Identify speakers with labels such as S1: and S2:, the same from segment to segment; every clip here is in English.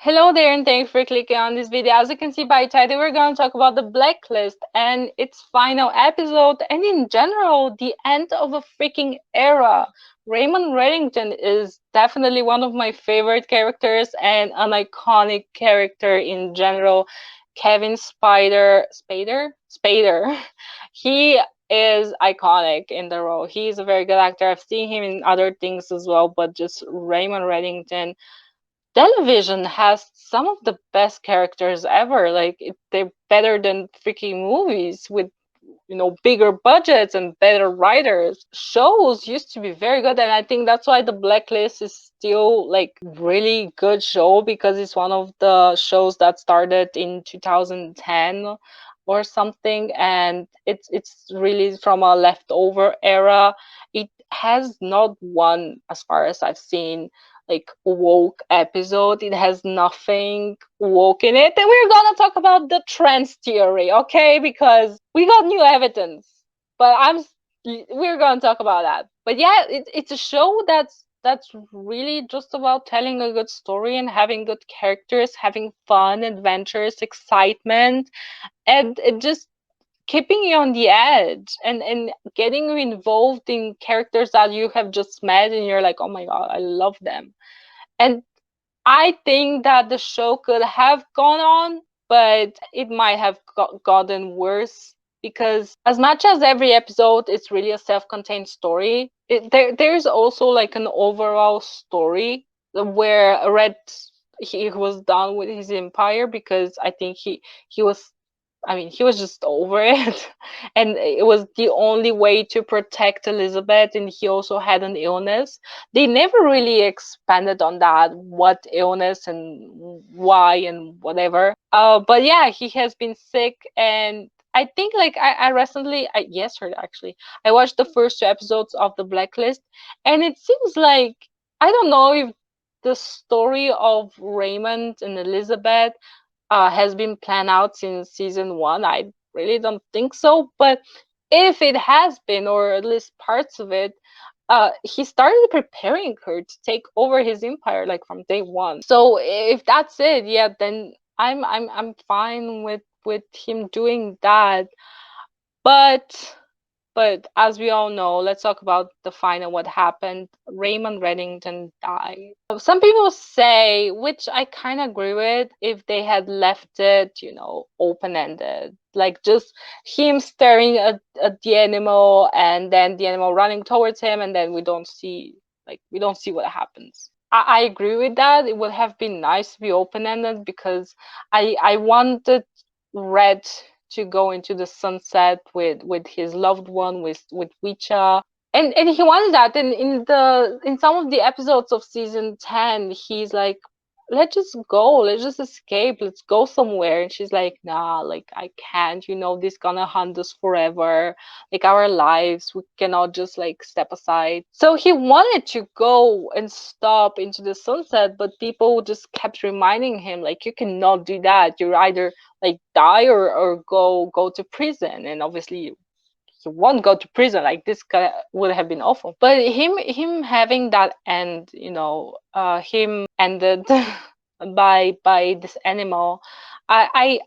S1: Hello there, and thanks for clicking on this video. As you can see by title, we're going to talk about the Blacklist and its final episode, and in general, the end of a freaking era. Raymond Reddington is definitely one of my favorite characters and an iconic character in general. Kevin Spader. He is iconic in the role. He's a very good actor. I've seen him in other things as well, but just Raymond Reddington, television has some of the best characters ever. They're better than freaking movies with bigger budgets and better writers. Shows used to be very good, and I think that's why the Blacklist is still like really good show, because it's one of the shows that started in 2010 or something, and it's really from a leftover era. It has not one, as far as I've seen, like woke episode. It has nothing woke in it. And we're gonna talk about the trans theory, okay? Because we got new evidence. But we're gonna talk about that. But yeah, it's a show that's really just about telling a good story and having good characters, having fun, adventures, excitement, and it just keeping you on the edge and getting you involved in characters that you have just met and you're like, oh my god, I love them. And I think that the show could have gone on, but it might have gotten worse, because as much as every episode is really a self-contained story, there's also like an overall story where Red, he was done with his empire, because I think he was, I mean, he was just over it. And it was the only way to protect Elizabeth. And he also had an illness. They never really expanded on that, what illness and why and whatever. But yeah, he has been sick. And I think, like, I recently, yesterday actually, I watched the first two episodes of The Blacklist. And it seems like, I don't know if the story of Raymond and Elizabeth has been planned out since season one. I really don't think so, but if it has been, or at least parts of it, he started preparing her to take over his empire like from day one. So if that's it, yeah, then I'm fine with him doing that. But as we all know, let's talk about the final, what happened. Raymond Reddington died. Some people say, which I kind of agree with, if they had left it, open ended, like just him staring at the animal and then the animal running towards him, and then we don't see what happens. I agree with that. It would have been nice to be open ended, because I wanted Red to go into the sunset with his loved one, with Wicha. And he wanted that. And in some of the episodes of season 10, he's like, let's just go, let's just escape, let's go somewhere. And she's like, nah, like, I can't, this gonna hunt us forever, like our lives, we cannot just like step aside. So he wanted to go and stop into the sunset, but people just kept reminding him, like, you cannot do that, you're either like die or go to prison. And obviously he won't go to prison, like this guy would have been awful. But him having that end, him ended by this animal. I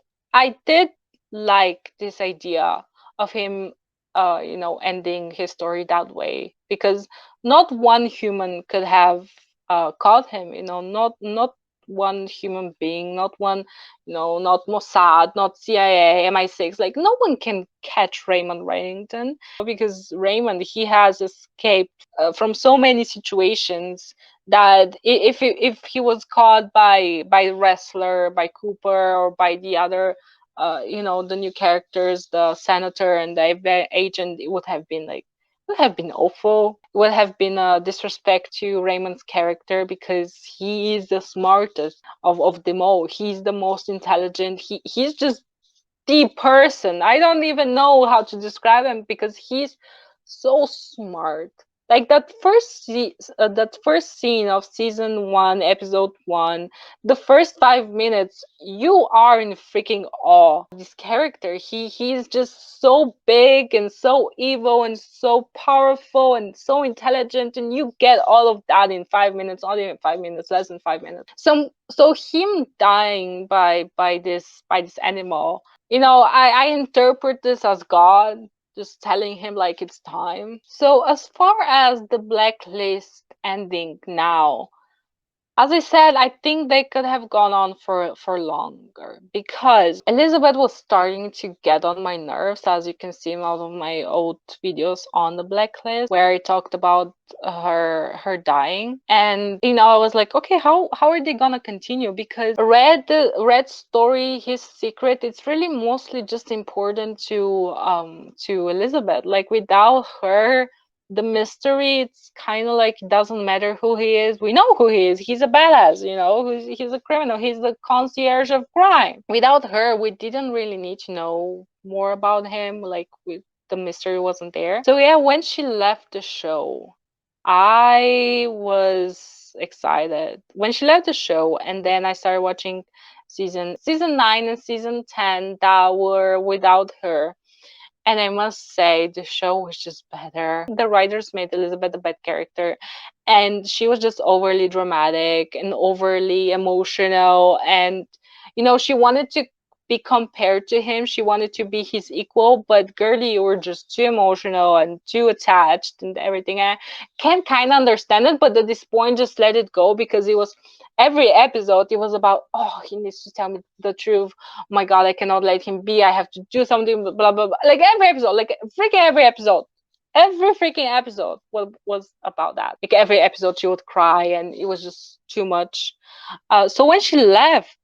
S1: did like this idea of him ending his story that way, because not one human could have caught him, not one human being, not one, not Mossad, not CIA, MI6. Like, no one can catch Raymond Reddington, because Raymond, he has escaped from so many situations that if he was caught by Wrestler, by Cooper, or by the other, the new characters, the senator and the FBI agent, it would have been like, would have been awful. It would have been a disrespect to Raymond's character, because he is the smartest of them all. He's the most intelligent. He's just the person. I don't even know how to describe him, because he's so smart. Like that first scene of season 1, episode 1, the first 5 minutes, you are in freaking awe of this character. He's just so big and so evil and so powerful and so intelligent, and you get all of that in 5 minutes, not even 5 minutes, less than 5 minutes. So him dying by this animal, I interpret this as God just telling him like it's time. So as far as the Blacklist ending now, as I said, I think they could have gone on for longer because Elizabeth was starting to get on my nerves, as you can see in all of my old videos on the Blacklist, where I talked about her dying. And I was like, okay, how are they gonna continue? Because Red's story, his secret, it's really mostly just important to Elizabeth. Like without her, the mystery, it's kind of like it doesn't matter who he is. We know who he is. He's a badass, he's a criminal. He's the concierge of crime. Without her, we didn't really need to know more about him. Like the mystery wasn't there. So yeah, when she left the show, I was excited when she left the show, and then I started watching season 9 and season 10 that were without her. And I must say, the show was just better. The writers made Elizabeth a bad character, and she was just overly dramatic and overly emotional. And, she wanted to be compared to him. She wanted to be his equal, but girlie, you were just too emotional and too attached and everything. I can kind of understand it, but at this point, just let it go, because it was every episode, it was about, oh, he needs to tell me the truth. Oh my god, I cannot let him be. I have to do something, blah blah blah. Like every episode, like freaking every episode. Every freaking episode was about that. Like every episode she would cry, and it was just too much. So when she left,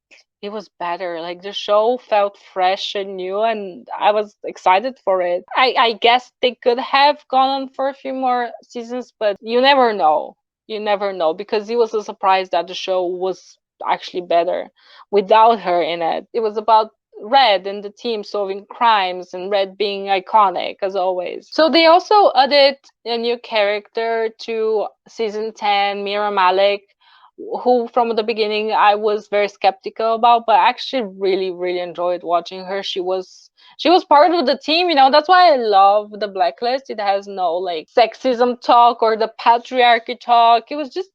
S1: it was better. Like the show felt fresh and new, and I was excited for it. I guess they could have gone on for a few more seasons, but you never know. You never know, because it was a surprise that the show was actually better without her in it. It was about Red and the team solving crimes, and Red being iconic as always. So they also added a new character to season 10, Mira Malik, who from the beginning I was very skeptical about, but I actually really, really enjoyed watching her. She was part of the team, that's why I love the Blacklist. It has no like sexism talk or the patriarchy talk. It was just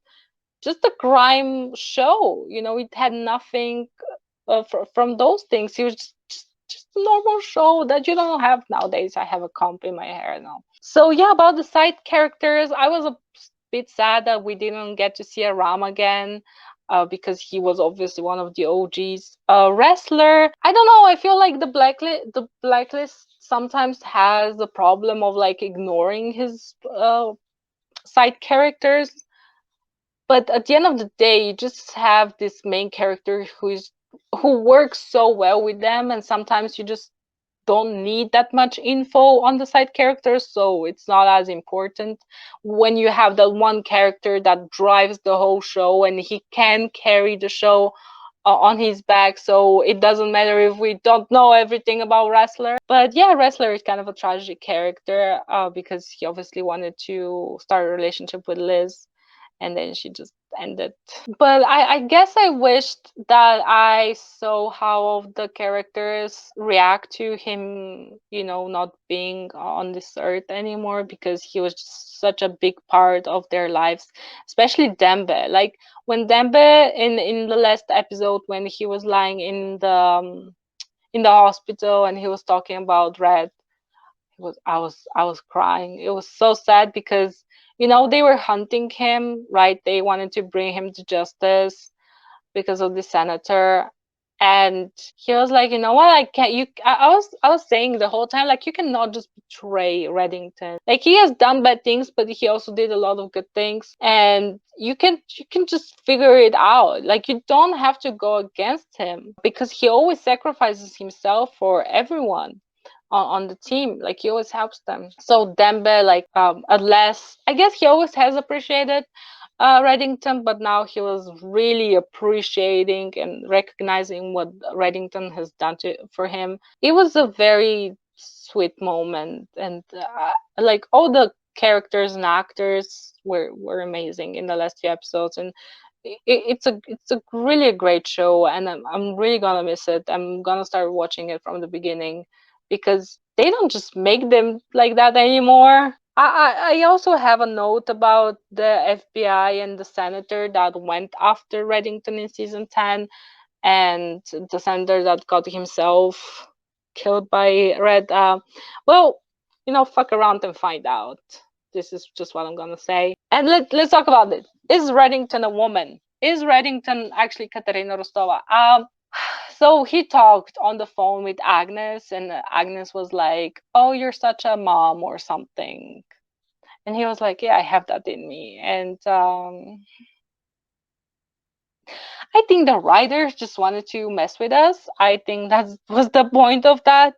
S1: a crime show. It had nothing from those things. It was just a normal show that you don't have nowadays. I have a comb in my hair now. So yeah, about the side characters, I was a bit sad that we didn't get to see Aram again. Because he was obviously one of the OGs. Wrestler, I don't know. I feel like the blacklist sometimes has the problem of like ignoring his side characters. But at the end of the day, you just have this main character who works so well with them, and sometimes you just don't need that much info on the side characters, so it's not as important when you have that one character that drives the whole show, and he can carry the show on his back. So it doesn't matter if we don't know everything about Wrestler. But yeah, Wrestler is kind of a tragic character, because he obviously wanted to start a relationship with Liz, and then she just ended. But I guess I wished that I saw how the characters react to him, not being on this earth anymore, because he was just such a big part of their lives, especially Dembe. Like when Dembe in the last episode, when he was lying in the hospital and he was talking about Red, I was crying. It was so sad because they were hunting him, right? They wanted to bring him to justice because of the senator. And he was like, you know what, I can't you I was saying the whole time, like, you cannot just betray Reddington. Like, he has done bad things, but he also did a lot of good things, and you can just figure it out. Like, you don't have to go against him, because he always sacrifices himself for everyone on the team. Like, he always helps them. So Dembe, like, at last, I guess he always has appreciated Reddington, but now he was really appreciating and recognizing what Reddington has done for him. It was a very sweet moment, and like all the characters and actors were amazing in the last few episodes, and it's a really great show, and I'm really gonna miss it. I'm gonna start watching it from the beginning because they don't just make them like that anymore. I also have a note about the FBI and the senator that went after Reddington in season 10, and the senator that got himself killed by Red. Well, fuck around and find out. This is just what I'm gonna say. And let's talk about it. Is Reddington a woman? Is Reddington actually Katerina Rostova? So he talked on the phone with Agnes, and Agnes was like, "Oh, you're such a mom," or something. And he was like, "Yeah, I have that in me." And I think the writers just wanted to mess with us. I think that was the point of that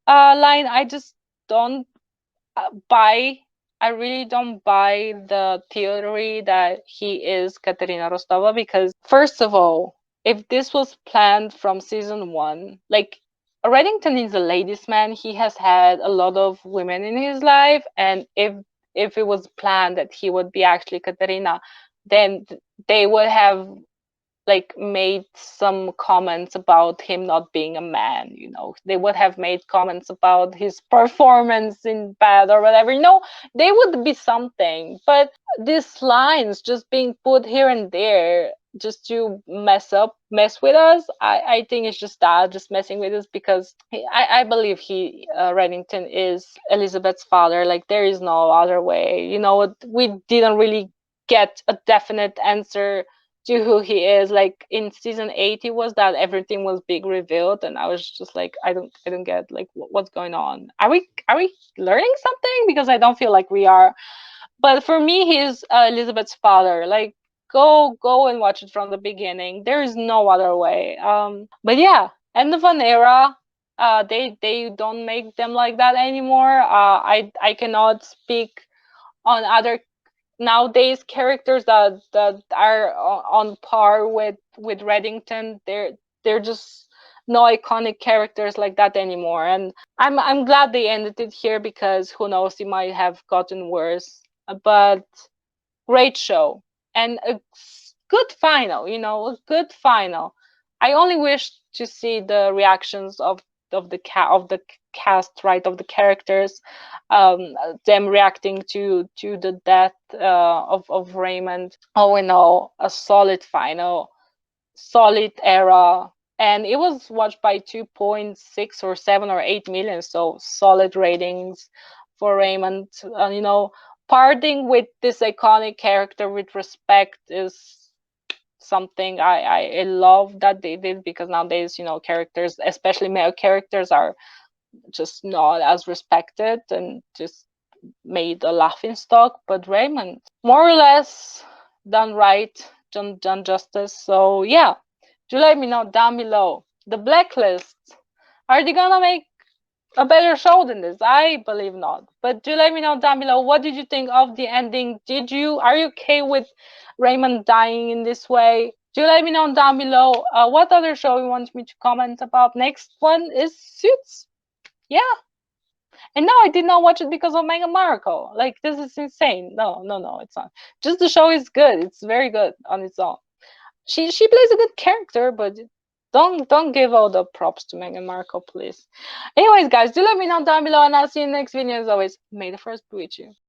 S1: line. I just don't buy. I really don't buy the theory that he is Katerina Rostova, because, first of all, if this was planned from season one, like, Reddington is a ladies' man. He has had a lot of women in his life, and if it was planned that he would be actually Katerina, then they would have like made some comments about him not being a man. They would have made comments about his performance in bed or whatever. They would be something. But these lines just being put here and there just to mess with us, I think it's just that, just messing with us, because I believe Reddington is Elizabeth's father. Like, there is no other way. We didn't really get a definite answer to who he is. Like, in season 8, it was that everything was big revealed, and I was just like, I don't get, like, what's going on. Are we learning something? Because I don't feel like we are. But for me, he's Elizabeth's father. Like, go and watch it from the beginning. There is no other way. But yeah, end of an era. They don't make them like that anymore. I cannot speak on other nowadays characters that are on par with Reddington. They're just no iconic characters like that anymore, and I'm glad they ended it here, because who knows, it might have gotten worse. But great show, and a good final. A good final. I only wish to see the reactions of the cast, right, of the characters, them reacting to the death of Raymond. All in all, a solid final, solid era, and it was watched by 2.6 or 7 or 8 million, so solid ratings for Raymond. Parting with this iconic character with respect is something I love that they did, because nowadays, characters, especially male characters, are just not as respected and just made a laughing stock. But Raymond, more or less, done right, done justice. So yeah, do let me know down below. The Blacklist, are they gonna make a better show than this? I believe not. But do let me know down below, what did you think of the ending? Are you okay with Raymond dying in this way? Do let me know down below. What other show you want me to comment about? Next one is Suits. Yeah. And no, I did not watch it because of Meghan Markle. Like, this is insane. No, no, no, it's not. Just the show is good. It's very good on its own. She plays a good character, but don't give all the props to Meghan Markle, please. Anyways, guys, do let me know down below, and I'll see you in the next video. As always, may the first be with you.